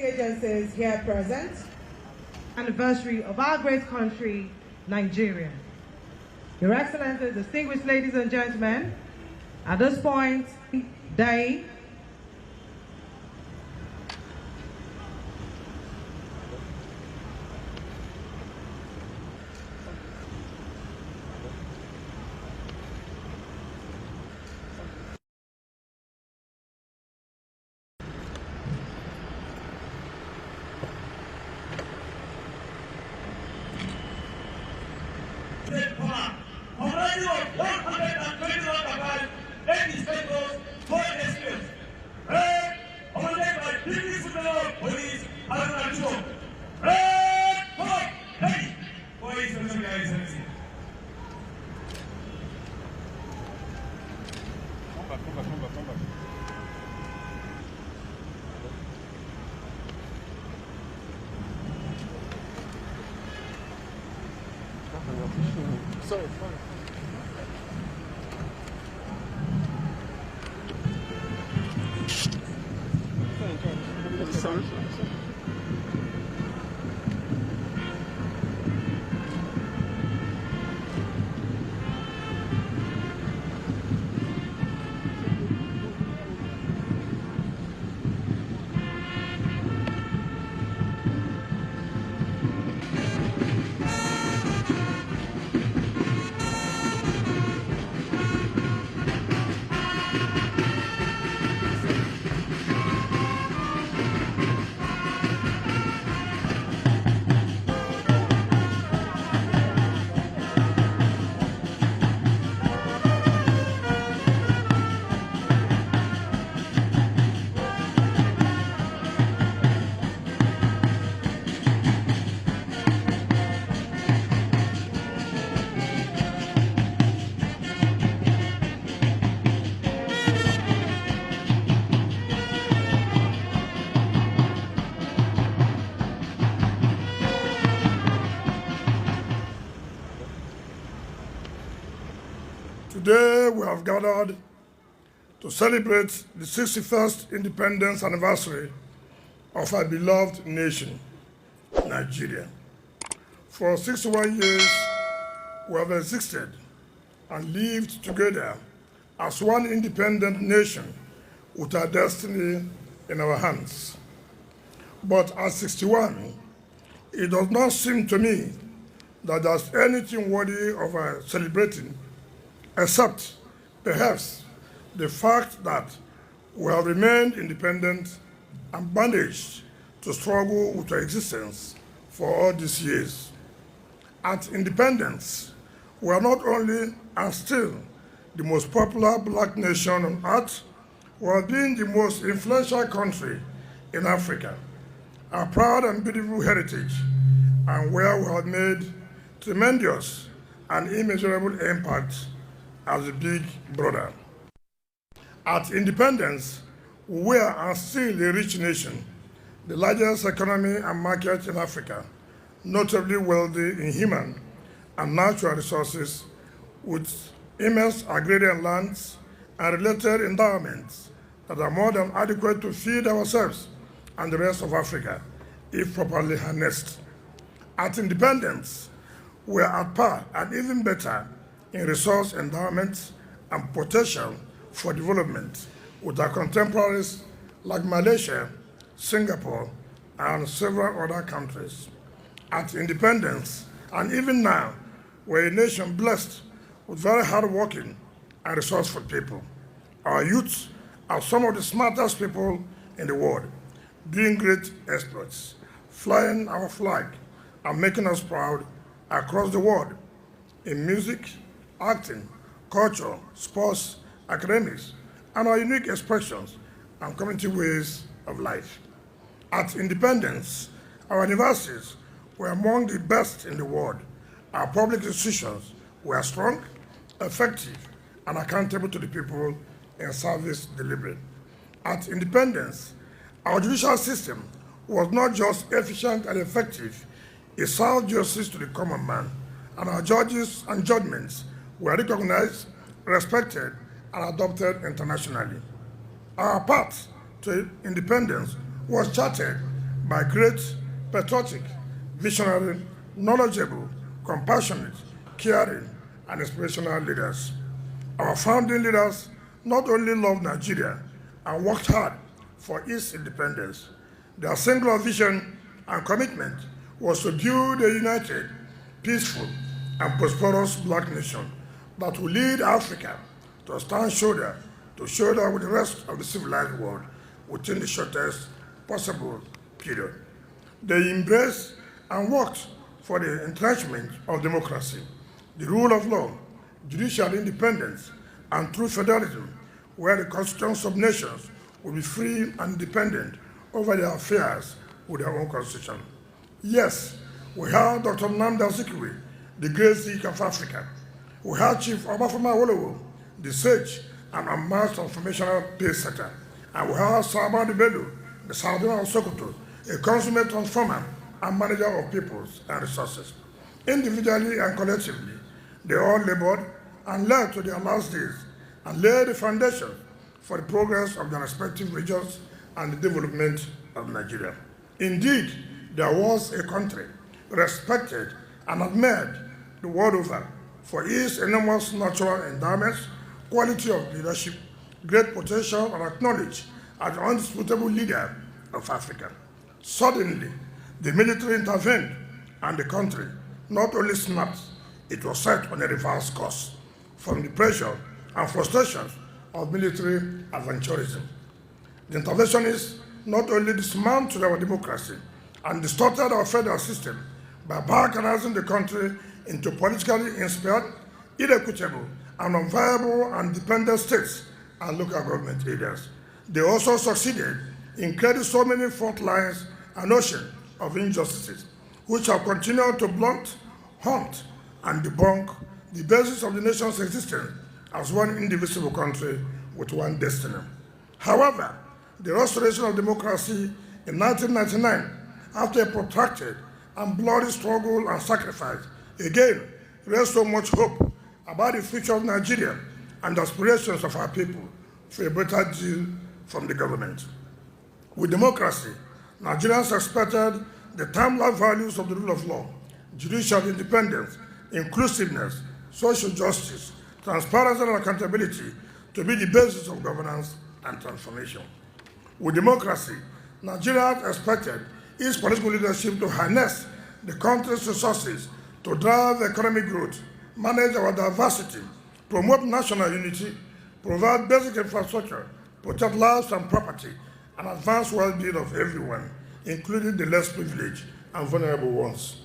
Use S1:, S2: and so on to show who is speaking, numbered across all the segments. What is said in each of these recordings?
S1: security agencies here present, anniversary of our great country, Nigeria. Your Excellencies, distinguished ladies and gentlemen, at this point, they
S2: Sorry.
S3: Today we have gathered to celebrate the 61st independence anniversary of our beloved nation, Nigeria. For 61 years, we have existed and lived together as one independent nation with our destiny in our hands. But at 61, it does not seem to me that there's anything worthy of celebrating, except perhaps the fact that we have remained independent and managed to struggle with our existence for all these years. At independence, we are not only and still the most popular black nation on earth, we have been the most influential country in Africa, a proud and beautiful heritage, and where we have made tremendous and immeasurable impact as a big brother. At independence, we were and still a rich nation, the largest economy and market in Africa, notably wealthy in human and natural resources, with immense agrarian lands and related endowments that are more than adequate to feed ourselves and the rest of Africa, if properly harnessed. At independence, we are at par and even better in resource endowment and potential for development with our contemporaries like Malaysia, Singapore, and several other countries. At independence, and even now, we're a nation blessed with very hardworking and resourceful people. Our youth are some of the smartest people in the world, doing great exploits, flying our flag and making us proud across the world in music, acting, culture, sports, academics, and our unique expressions and community ways of life. At independence, our universities were among the best in the world. Our public institutions were strong, effective, and accountable to the people in service delivery. At independence, our judicial system was not just efficient and effective, it served justice to the common man, and our judges and judgments were recognized, respected, and adopted internationally. Our path to independence was charted by great, patriotic, visionary, knowledgeable, compassionate, caring, and inspirational leaders. Our founding leaders not only loved Nigeria and worked hard for its independence, their singular vision and commitment was to build a united, peaceful, and prosperous black nation that will lead Africa to stand shoulder to shoulder with the rest of the civilized world within the shortest possible period. They embraced and worked for the entrenchment of democracy, the rule of law, judicial independence, and true federalism, where the constitutions of nations will be free and independent over their affairs with their own constitution. Yes, we had Dr. Nnamdi Azikiwe, the great Sikh of Africa. We had Chief Obafemi Awolowo, the sage and unmatched transformational pace setter. And we had Sabadi Bello, the Sardauna of Sokoto, a consummate transformer and manager of peoples and resources. Individually and collectively, they all labored and led to their last days and laid the foundation for the progress of their respective regions and the development of Nigeria. Indeed, there was a country respected and admired the world over for its enormous natural endowments, quality of leadership, great potential, and acknowledged as the undisputable leader of Africa. Suddenly, the military intervened, and the country not only snapped, it was set on a reverse course from the pressure and frustrations of military adventurism. The interventionists not only dismantled our democracy and distorted our federal system by balkanizing the country into politically inspired, inequitable, and unviable and dependent states and local government areas. They also succeeded in creating so many fault lines and oceans of injustices, which have continued to blunt, haunt, and debunk the basis of the nation's existence as one indivisible country with one destiny. However, the restoration of democracy in 1999, after a protracted and bloody struggle and sacrifice, again raised so much hope about the future of Nigeria and the aspirations of our people for a better deal from the government. With democracy, Nigerians expected the timeless values of the rule of law, judicial independence, inclusiveness, social justice, transparency, and accountability to be the basis of governance and transformation. With democracy, Nigerians expected its political leadership to harness the country's resources to drive economic growth, manage our diversity, promote national unity, provide basic infrastructure, protect lives and property, and advance well-being of everyone, including the less privileged and vulnerable ones.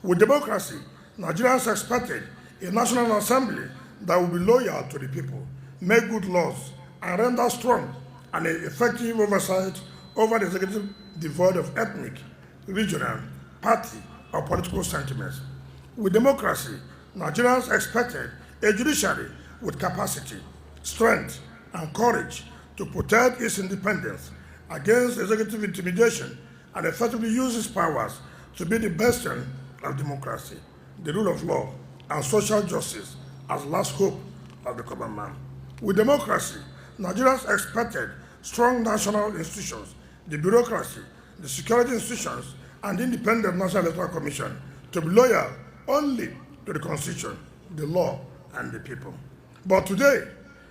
S3: With democracy, Nigerians expected a National Assembly that will be loyal to the people, make good laws, and render strong and effective oversight over the executive devoid of ethnic, regional, party, or political sentiments. With democracy, Nigerians expected a judiciary with capacity, strength, and courage to protect its independence against executive intimidation and effectively use its powers to be the bastion of democracy, the rule of law, and social justice as last hope of the common man. With democracy, Nigerians expected strong national institutions, the bureaucracy, the security institutions, and the Independent National Electoral Commission to be loyal only to the Constitution, the law, and the people. But today,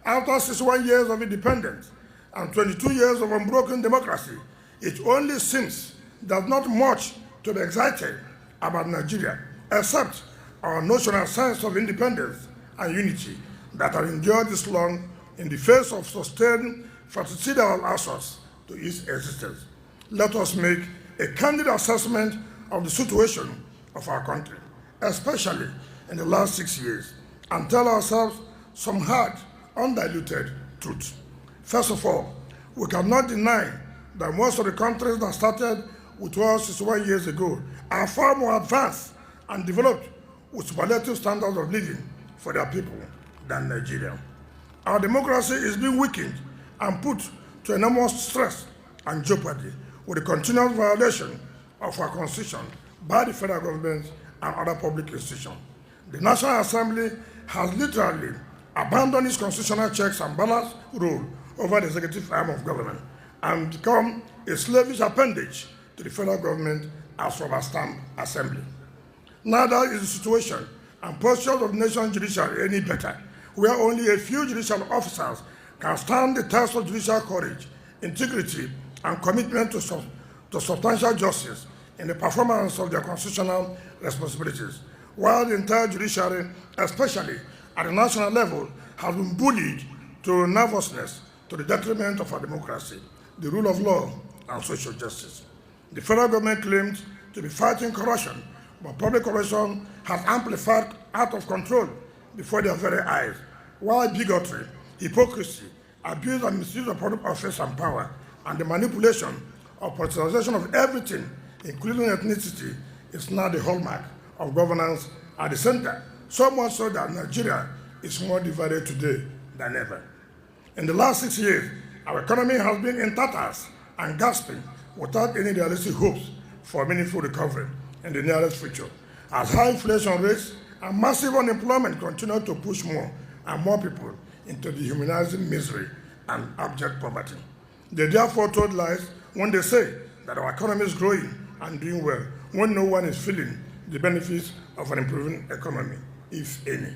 S3: after 61 years of independence and 22 years of unbroken democracy, it only seems there's not much to be excited about Nigeria, except our national sense of independence and unity that have endured this long in the face of sustained fratricidal assaults to its existence. Let us make a candid assessment of the situation of our country, especially in the last 6 years, and tell ourselves some hard, undiluted truth. First of all, we cannot deny that most of the countries that started with us 61 years ago are far more advanced and developed with superlative standards of living for their people than Nigeria. Our democracy is being weakened and put to enormous stress and jeopardy with the continuous violation of our constitution by the federal government and other public institutions. The National Assembly has literally abandoned its constitutional checks and balance role over the executive arm of government and become a slavish appendage to to the federal government as rubber stamp assembly. Neither is the situation and posture of the nation's judiciary any better, where only a few judicial officers can stand the test of judicial courage, integrity, and commitment to substantial justice in the performance of their constitutional responsibilities, while the entire judiciary, especially at the national level, has been bullied to nervousness to the detriment of our democracy, the rule of law, and social justice. The federal government claims to be fighting corruption, but public corruption has amplified out of control before their very eyes, while bigotry, hypocrisy, abuse and misuse of public office and power, and the manipulation or politicization of everything, including ethnicity, is now the hallmark of governance at the center, so much so that Nigeria is more divided today than ever. In the last 6 years, our economy has been in tatters and gasping without any realistic hopes for meaningful recovery in the nearest future, as high inflation rates and massive unemployment continue to push more and more people into dehumanizing misery and abject poverty. They therefore told lies when they say that our economy is growing and doing well, when no one is feeling the benefits of an improving economy, if any.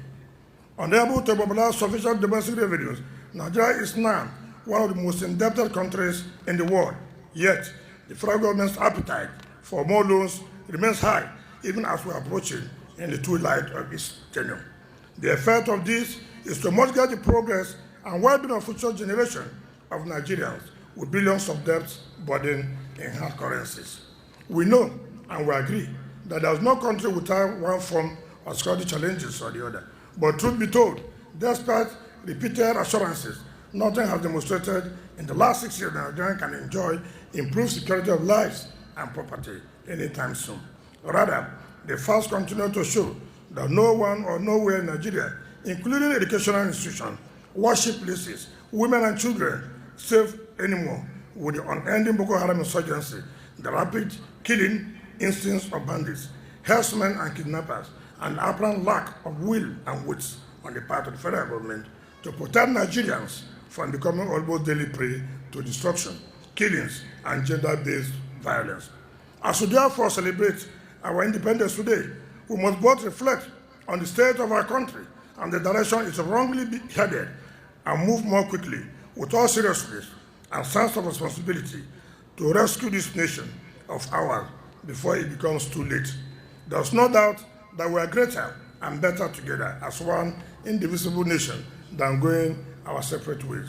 S3: Unable to mobilize sufficient domestic revenues, Nigeria is now one of the most indebted countries in the world, yet the federal government's appetite for more loans remains high, even as we are approaching in the twilight of its tenure. The effect of this is to mortgage the progress and well-being of future generations of Nigerians with billions of debts burdened in hard currencies. We know and we agree that there is no country without one form of security challenges or the other. But truth be told, despite repeated assurances, nothing has demonstrated in the last 6 years that Nigerians can enjoy improved security of lives and property anytime soon. Rather, the facts continue to show that no one or nowhere in Nigeria, including educational institutions, worship places, women and children, safe anymore with the unending Boko Haram insurgency, the rapid killing instincts of bandits, herdsmen and kidnappers, and apparent lack of will and wits on the part of the federal government to protect Nigerians from becoming almost daily prey to destruction, killings, and gender-based violence. As we therefore celebrate our independence today, we must both reflect on the state of our country and the direction it's wrongly headed, and move more quickly with all seriousness and sense of responsibility to rescue this nation of ours before it becomes too late. There's no doubt that we are greater and better together as one indivisible nation than going our separate ways.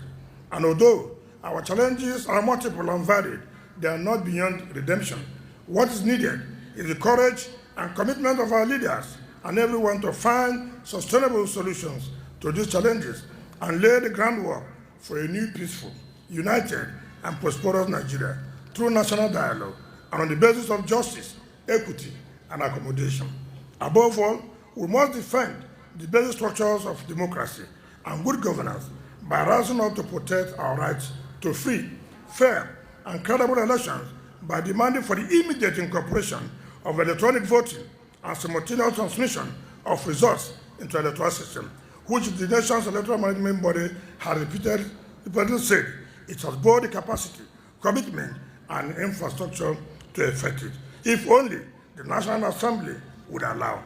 S3: And although our challenges are multiple and varied, they are not beyond redemption. What is needed is the courage and commitment of our leaders and everyone to find sustainable solutions to these challenges and lay the groundwork for a new peaceful, united, and prosperous Nigeria through national dialogue and on the basis of justice, equity, and accommodation. Above all, we must defend the basic structures of democracy and good governance by rising up to protect our rights to free, fair, and credible elections by demanding for the immediate incorporation of electronic voting and simultaneous transmission of results into the electoral system, which the nation's electoral management body has repeatedly said it has both the capacity, commitment, and infrastructure to effect it, if only the National Assembly would allow.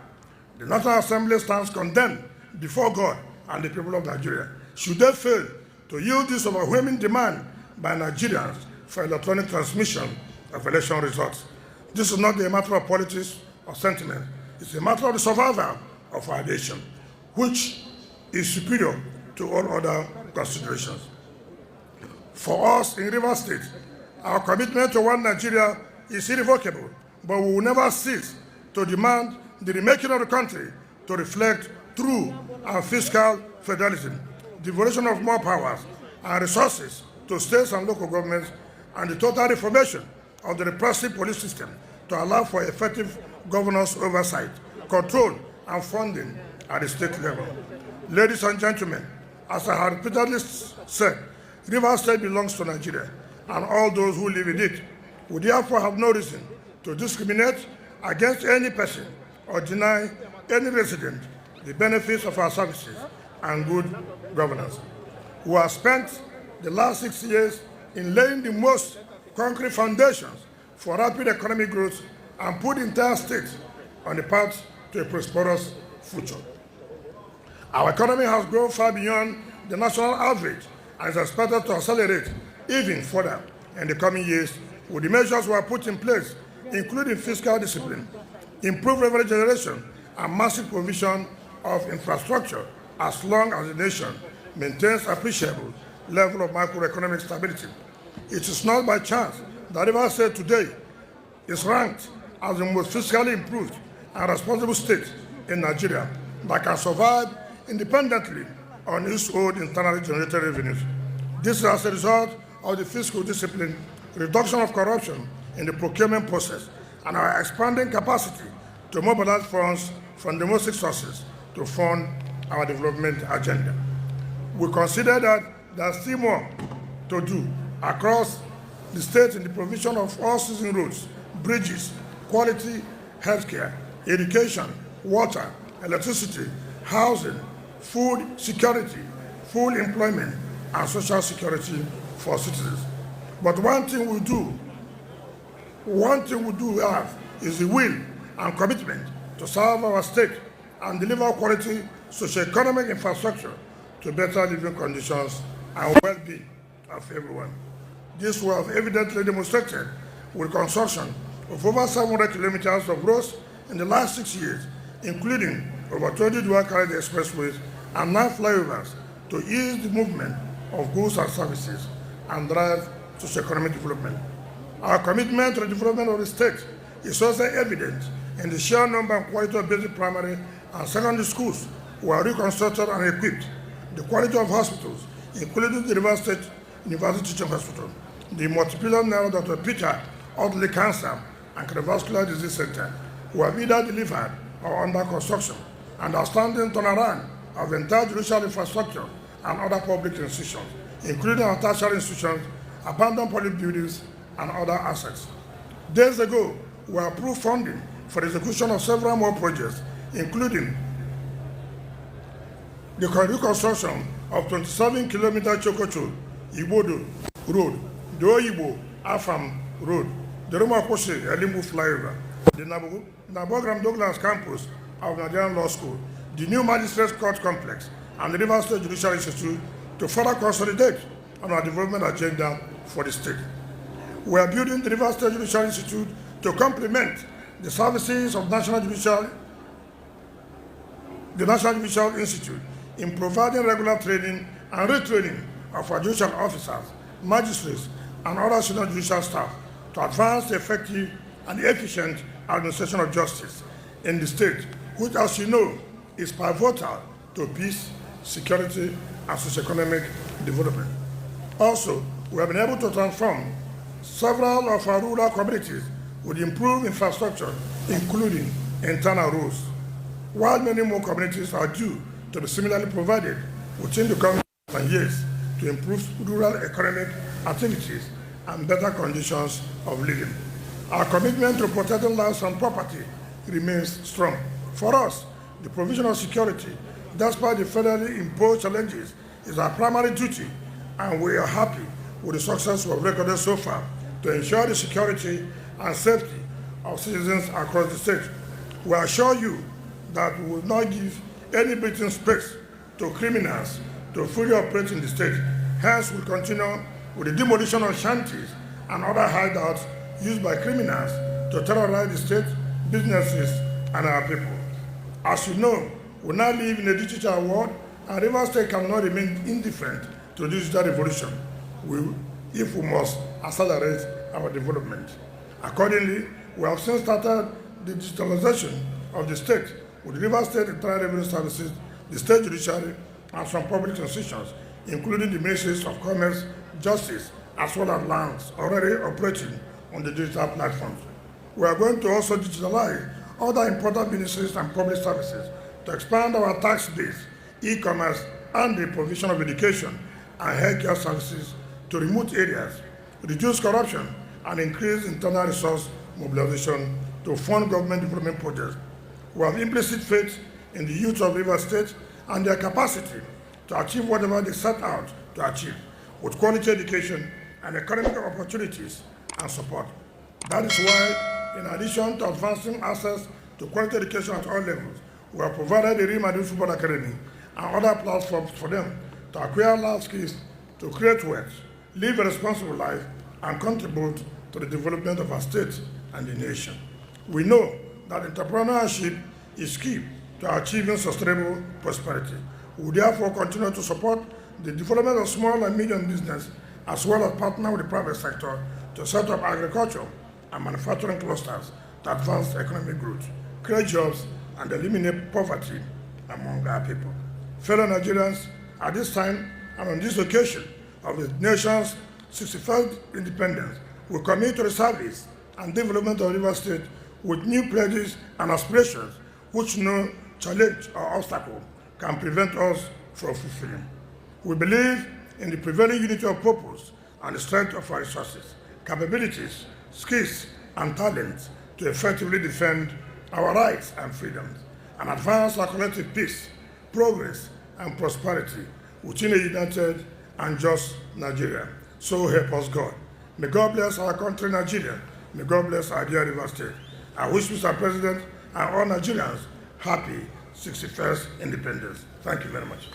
S3: The National Assembly stands condemned before God and the people of Nigeria should they fail to yield this overwhelming demand by Nigerians for electronic transmission of election results. This is not a matter of politics or sentiment. It's a matter of the survival of our nation, which is superior to all other considerations. For us in Rivers State, our commitment to one Nigeria is irrevocable, but we will never cease to demand the remaking of the country to reflect true and fiscal federalism, devolution of more powers and resources to states and local governments, and the total reformation of the repressive police system to allow for effective governance oversight, control, and funding at the state level. Ladies and gentlemen, as I have repeatedly said, Rivers State belongs to Nigeria and all those who live in it. We therefore have no reason to discriminate against any person or deny any resident the benefits of our services and good governance. We have spent the last 6 years in laying the most concrete foundations for rapid economic growth and put the entire state on the path to a prosperous future. Our economy has grown far beyond the national average and is expected to accelerate even further in the coming years with the measures we have put in place, including fiscal discipline, improved revenue generation, and massive provision of infrastructure, as long as the nation maintains appreciable level of macroeconomic stability. It is not by chance that Rivers State today is ranked as the most fiscally improved and responsible state in Nigeria that can survive independently on its own internally generated revenues. This is as a result of the fiscal discipline, reduction of corruption in the procurement process, and our expanding capacity to mobilize funds from domestic sources to fund our development agenda. We consider that there is still more to do across the state in the provision of all-season roads, bridges, quality healthcare, education, water, electricity, housing, food security, full employment, and social security for citizens. But one thing we do have is the will and commitment to serve our state and deliver quality socio-economic infrastructure to better living conditions and well-being of everyone. This was evidently demonstrated with construction of over 700 kilometers of roads in the last 6 years, including over 20 dual-carriage expressways and 9 flyovers to ease the movement of goods and services and drive socio-economic development. Our commitment to the development of the state is also evident in the sheer number and quality of basic primary and secondary schools were reconstructed and equipped, the quality of hospitals, including the Rivers State University Teaching Hospital, the multi-billion-dollar Dr. Peter Audley Cancer and Cardiovascular Disease Center, who have either delivered or under construction, and outstanding turnaround of the entire judicial infrastructure and other public institutions, including our tertiary institutions, abandoned public buildings, and other assets. Days ago, we approved funding for the execution of several more projects, including the reconstruction of 27-kilometer Chokocho Ibodo Road, the Oyibo Afam Road, the Romakwoshe Elimbu Flyover, the Nabogram Douglas campus of Nigerian Law School, the new Magistrates Court Complex, and the Rivers State Judicial Institute to further consolidate on our development agenda for the state. We are building the Rivers State Judicial Institute to complement the services of the National Judicial Institute in providing regular training and retraining of our judicial officers, magistrates, and other senior judicial staff to advance the effective and efficient administration of justice in the state, which, as you know, is pivotal to peace, security, and socio-economic development. Also, we have been able to transform several of our rural communities with improved infrastructure, including internal roads, while many more communities are due to be similarly provided within the coming years to improve rural economic activities and better conditions of living. Our commitment to protecting lives and property remains strong. For us, the provision of security, despite the federally imposed challenges, is our primary duty, and we are happy with the success we have recorded so far to ensure the security and safety of citizens across the state. We assure you that we will not give any breathing space to criminals to fully operate in the state. Hence, we continue with the demolition of shanties and other hideouts used by criminals to terrorize the state, businesses, and our people. As you know, we now live in a digital world, and Rivers State cannot remain indifferent to the digital revolution if we must accelerate our development. Accordingly, we have since started the digitalization of the state with the Rivers State Internal Revenue Services, the state judiciary, and some public institutions, including the Ministries of Commerce, Justice, as well as lands already operating on the digital platforms. We are going to also digitalize other important ministries and public services to expand our tax base, e-commerce, and the provision of education and healthcare services to remote areas, reduce corruption, and increase internal resource mobilization to fund government development projects. We have implicit faith in the youth of Rivers State and their capacity to achieve whatever they set out to achieve with quality education and economic opportunities and support. That is why, in addition to advancing access to quality education at all levels, we have provided the Real Madrid Football Academy and other platforms for them to acquire large skills, to create wealth, live a responsible life, and contribute to the development of our state and the nation. We know that entrepreneurship is key to achieving sustainable prosperity. We therefore continue to support the development of small and medium business, as well as partner with the private sector to set up agriculture and manufacturing clusters to advance economic growth, create jobs, and eliminate poverty among our people. Fellow Nigerians, at this time and on this occasion of the nation's 61st independence, we commit to the service and development of Rivers State with new pledges and aspirations which no challenge or obstacle can prevent us from fulfilling. We believe in the prevailing unity of purpose and the strength of our resources, capabilities, skills, and talents to effectively defend our rights and freedoms and advance our collective peace, progress, and prosperity within a united and just Nigeria. So help us God. May God bless our country, Nigeria. May God bless our dear Rivers State. I wish Mr. President and all Nigerians happy 61st independence. Thank you very much.